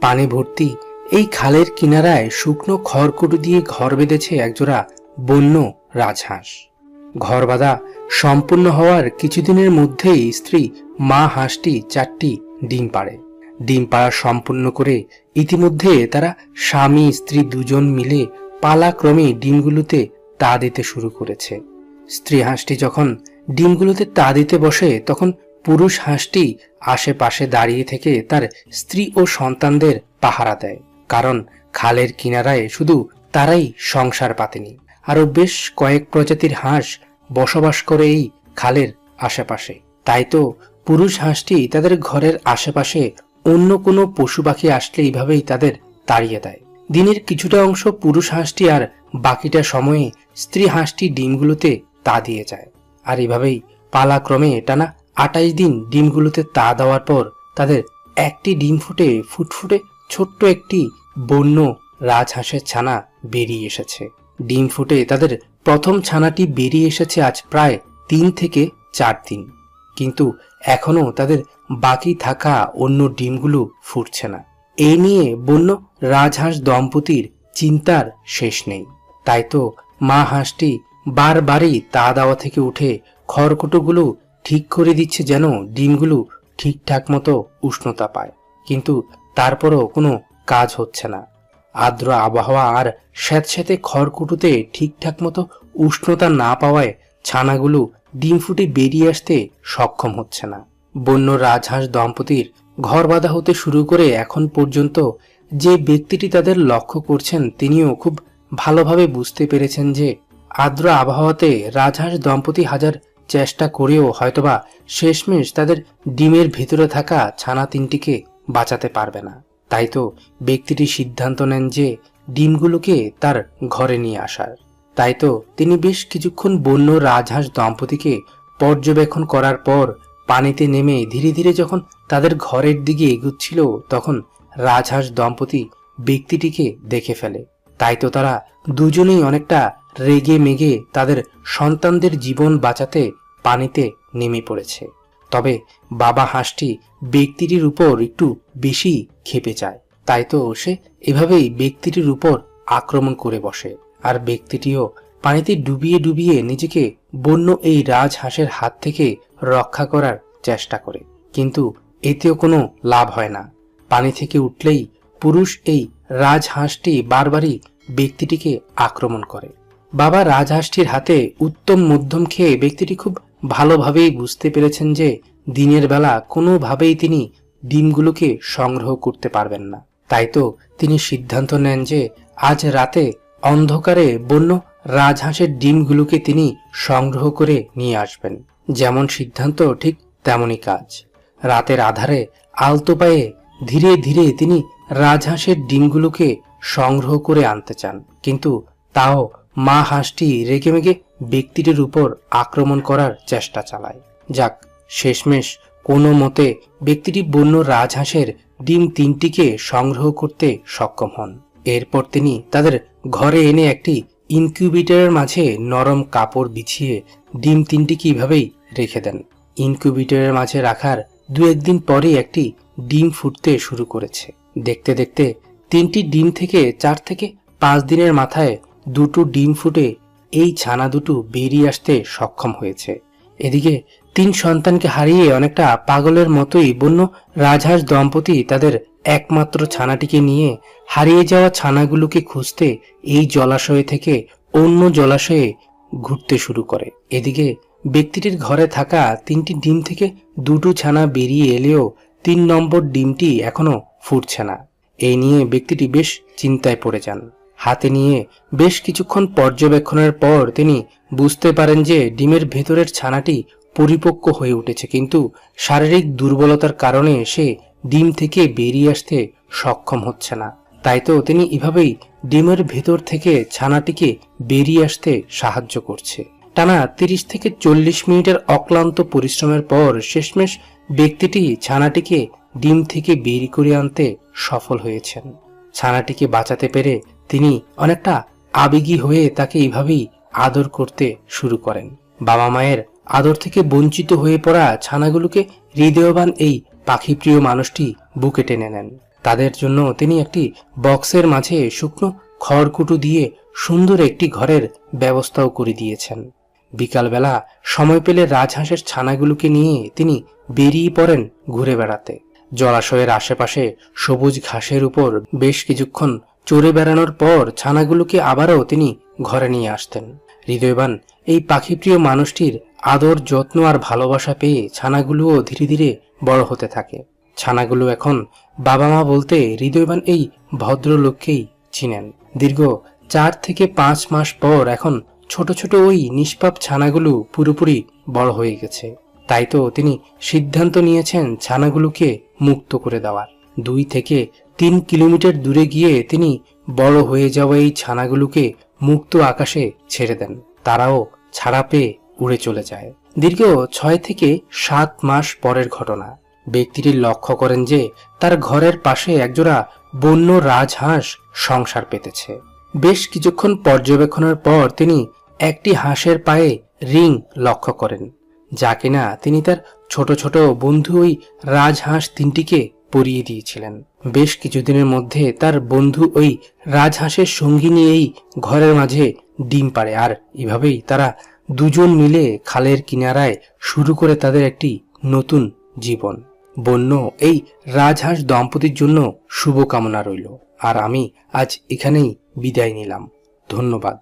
পানি ভর্তি এই খালের কিনারায় শুকনো খড়কুটো দিয়ে ঘর বেঁধেছে একজোড়া বন্য রাজহাঁস। ঘর বাঁধা সম্পূর্ণ হওয়ার কিছুদিনের মধ্যেই স্ত্রী মা হাঁসটি 4টি ডিম পাড়ে। ডিম পাড়া সম্পূর্ণ করে ইতিমধ্যে তারা স্বামী স্ত্রী দুজন মিলে পালাক্রমে ডিমগুলোতে তা দিতে শুরু করেছে। স্ত্রী হাঁসটি যখন ডিমগুলোতে তা দিতে বসে তখন পুরুষ হাঁসটি আশেপাশে দাঁড়িয়ে থেকে তার স্ত্রী ও সন্তানদের পাহারা দেয়, কারণ খালের কিনারায় শুধু তারাই সংসার পাতেনি, আরো বেশ কয়েক প্রজাতির হাঁস বসবাস করে এই খালের আশেপাশে। তাই তো পুরুষ হাঁসটি তাদের ঘরের আশেপাশে অন্য কোনো পশু পাখি আসলে এইভাবেই তাদের তাড়িয়ে দেয়। দিনের কিছুটা অংশ পুরুষ হাঁসটি আর বাকিটা সময়ে স্ত্রী হাঁসটি ডিমগুলোতে তা দিয়ে যায়। আর এভাবেই পালাক্রমে টানা 28 দিন ডিমগুলোতে তা দেওয়ার পর তাদের একটি ডিম ফুটে ফুটফুটে ছোট্ট একটি বন্য রাজহাঁসের ছানা বেরিয়ে এসেছে। ডিম ফুটে তাদের প্রথম ছানাটি বেরিয়ে এসেছে আজ প্রায় 3 থেকে 4 দিন, কিন্তু এখনো তাদের বাকি থাকা অন্য ডিমগুলো ফুটছে না। এই নিয়ে বন্য রাজহাঁস দম্পতির চিন্তার শেষ নেই। তাই তো মা হাঁসটি বারবারই তা দেওয়া থেকে উঠে খড়কুটোগুলো ঠিক করে দিচ্ছে যেন ডিমগুলো ঠিকঠাক মতো উষ্ণতা পায়, কিন্তু তারপরও কোনো কাজ হচ্ছে না। আর্দ্র আবহাওয়া আর স্যাঁতস্যাঁতে খড়কুটোতে ঠিকঠাক মতো উষ্ণতা না পাওয়ায় ছানাগুলো ডিম ফুটে বেরিয়ে আসতে সক্ষম হচ্ছে না। বন্য রাজহাঁস দম্পতির ঘর বাঁধা হতে শুরু করে এখন পর্যন্ত যে ব্যক্তিটি তাদের লক্ষ্য করছেন তিনিও খুব ভালোভাবে বুঝতে পেরেছেন যে আর্দ্র আবহাওয়াতে রাজহাঁস দম্পতি হাজার চেষ্টা করেও হয়তোবা শেষমেশ তাদের ডিমের ভেতরে থাকা ছানা 3টিকে বাঁচাতে পারবে না। তাই তো ব্যক্তিটি সিদ্ধান্ত নেন যে ডিমগুলোকে তার ঘরে নিয়ে আসার। তাই তো তিনি বেশ কিছুক্ষণ বন্য রাজহাঁস দম্পতিকে পর্যবেক্ষণ করার পর পানিতে নেমে ধীরে ধীরে যখন তাদের ঘরের দিকে এগুচ্ছিল তখন রাজহাঁস দম্পতি ব্যক্তিটিকে দেখে ফেলে। তাই তো তারা দুজনেই অনেকটা রেগে মেগে তাদের সন্তানদের জীবন বাঁচাতে পানিতে নেমে পড়েছে। তবে বাবা হাঁসটি ব্যক্তিটির উপর একটু বেশি ক্ষেপে যায়। তাই তো সে এভাবেই ব্যক্তিটির উপর আক্রমণ করে বসে, আর ব্যক্তিটিও পানিতে ডুবিয়ে ডুবিয়ে নিজেকে বন্য এই রাজহাঁসের হাত থেকে রক্ষা করার চেষ্টা করে, কিন্তু এতেও কোনো লাভ হয় না। পানি থেকে উঠলেই পুরুষ এই রাজহাঁসটি বারবারই ব্যক্তিটিকে আক্রমণ করে। বাবা রাজহাঁসটির হাতে উত্তম মধ্যম খেয়ে ব্যক্তিটি খুব ভালোভাবেই বুঝতে পেরেছেন যে দিনের বেলা কোনোভাবেই তিনি ডিমগুলোকে সংগ্রহ করতে পারবেন না। তাই তো তিনি সিদ্ধান্ত নেন যে আজ রাতে অন্ধকারে বন্য রাজহাঁসের ডিমগুলোকে তিনি সংগ্রহ করে নিয়ে আসবেন। যেমন সিদ্ধান্ত ঠিক তেমনই কাজ। রাতের আধারে আলতো পায়ে ধীরে ধীরে তিনি রাজহাঁসের ডিমগুলোকে সংগ্রহ করে আনতে চান, কিন্তু তাও মা হাঁসটি রেগেমেগে ব্যক্তিটির উপর আক্রমণ করার চেষ্টা চালায়। যাক, শেষমেশ কোনো মতে ব্যক্তিটি বন্য রাজহাঁসের ডিম 3টিকে সংগ্রহ করতে সক্ষম হন। এরপর তিনি তাদের ঘরে এনে একটি ইনকিউবেটরের মাঝে নরম কাপড় বিছিয়ে ডিম 3টিকে এভাবেই রেখে দেন। ইনকিউবেটরের মাঝে রাখার 2-1 দিন পরেই একটি ডিম ফুটতে শুরু করেছে। দেখতে দেখতে 3টি ডিম থেকে 4 থেকে 5 দিনের মাথায় 2টো ডিম ফুটে এই ছানা দুটো বেরিয়ে আসতে সক্ষম হয়েছে। এদিকে 3 সন্তানকে হারিয়ে অনেকটা পাগলের মতোই বন্য রাজহাঁস দম্পতি তাদের একমাত্র ছানাটিকে নিয়ে হারিয়ে যাওয়া ছানাগুলোকে খুঁজতে এই জলাশয় থেকে অন্য জলাশয়ে ঘুরতে শুরু করে। এদিকে ব্যক্তিটির ঘরে থাকা 3টি ডিম থেকে 2টো ছানা বেরিয়ে এলেও 3 নম্বর ডিমটি এখনো ফুটছে না। এই নিয়ে ব্যক্তিটি বেশ চিন্তায় পড়ে যান। হাতে নিয়ে বেশ কিছুক্ষণ পর্যবেক্ষণের পর তিনি বুঝতে পারেন যে ডিমের ভেতরের ছানাটি পরিপক্ক হয়ে উঠেছে, কিন্তু শারীরিক দুর্বলতার কারণে সে ডিম থেকে বেরিয়ে আসতে সক্ষম হচ্ছে না। তাই তো তিনি এভাবেই ডিমের ভেতর থেকে ছানাটিকে বেরিয়ে আসতে সাহায্য করছে। টানা 30 থেকে 40 মিনিটের অক্লান্ত পরিশ্রমের পর শেষমেশ ব্যক্তিটি ছানাটিকে ডিম থেকে বের করে আনতে সফল হয়েছেন। ছানাটিকে বাঁচাতে পেরে তিনি অনেকটা আবেগী হয়ে তাকে এইভাবেই আদর করতে শুরু করেন। বাবা মায়ের আদর থেকে বঞ্চিত হয়ে পড়া ছানাগুলোকে হৃদয়বান এই পাখিপ্রিয় মানুষটি বুকে টেনে নেন। তাদের জন্য তিনি একটি বক্সের মাঝে শুকনো খড়কুটো দিয়ে সুন্দর একটি ঘরের ব্যবস্থাও করে দিয়েছেন। বিকালবেলা সময় পেলে রাজহাঁসের ছানাগুলোকে নিয়ে তিনি বেরিয়ে পড়েন ঘুরে বেড়াতে। জলাশয়ের আশেপাশে সবুজ ঘাসের উপর বেশ কিছুক্ষণ চড়ে বেড়ানোর পর ছানাগুলোকে আবারও তিনি ঘরে নিয়ে আসতেন। হৃদয়বান এই পাখিপ্রিয় মানুষটির আদর, যত্ন আর ভালোবাসা পেয়ে ছানাগুলোও ধীরে ধীরে বড় হতে থাকে। ছানাগুলো এখন বাবা মা বলতে হৃদয়বান এই ভদ্রলোককেই চিনেন। দীর্ঘ 4 থেকে 5 মাস পর এখন ছোট ছোট ওই নিষ্পাপ ছানাগুলো পুরোপুরি বড় হয়ে গেছে। তাই তো তিনি সিদ্ধান্ত নিয়েছেন ছানাগুলোকে মুক্ত করে দেওয়ার। 2 থেকে 3 কিলোমিটার দূরে গিয়ে তিনি বড় হয়ে যাওয়া এই ছানাগুলোকে মুক্ত আকাশে ছেড়ে দেন। তারাও ছাড়া পেয়ে উড়ে চলে যায়। দীর্ঘ 6 থেকে 7 মাস পরের ঘটনা। ব্যক্তিটি লক্ষ্য করেন যে তার ঘরের পাশে একজোড়া বন্য রাজহাঁস সংসার পেতেছে। বেশ কিছুক্ষণ পর্যবেক্ষণের পর তিনি একটি হাঁসের পায়ে রিং লক্ষ্য করেন, যা কিনা তিনি তার ছোট ছোট বন্ধু ওই রাজহাঁস 3টিকে পরিয়ে দিয়েছিলেন। বেশ কিছুদিনের মধ্যে তার বন্ধু ওই রাজহাঁসের সঙ্গী নিয়েই ঘরের মাঝে ডিম পাড়ে, আর এভাবেই তারা দুজন মিলে খালের কিনারায় শুরু করে তাদের একটি নতুন জীবন। বন্য এই রাজহাঁস দম্পতির জন্য শুভকামনা রইল। আর আমি আজ এখানেই বিদায় নিলাম। ধন্যবাদ।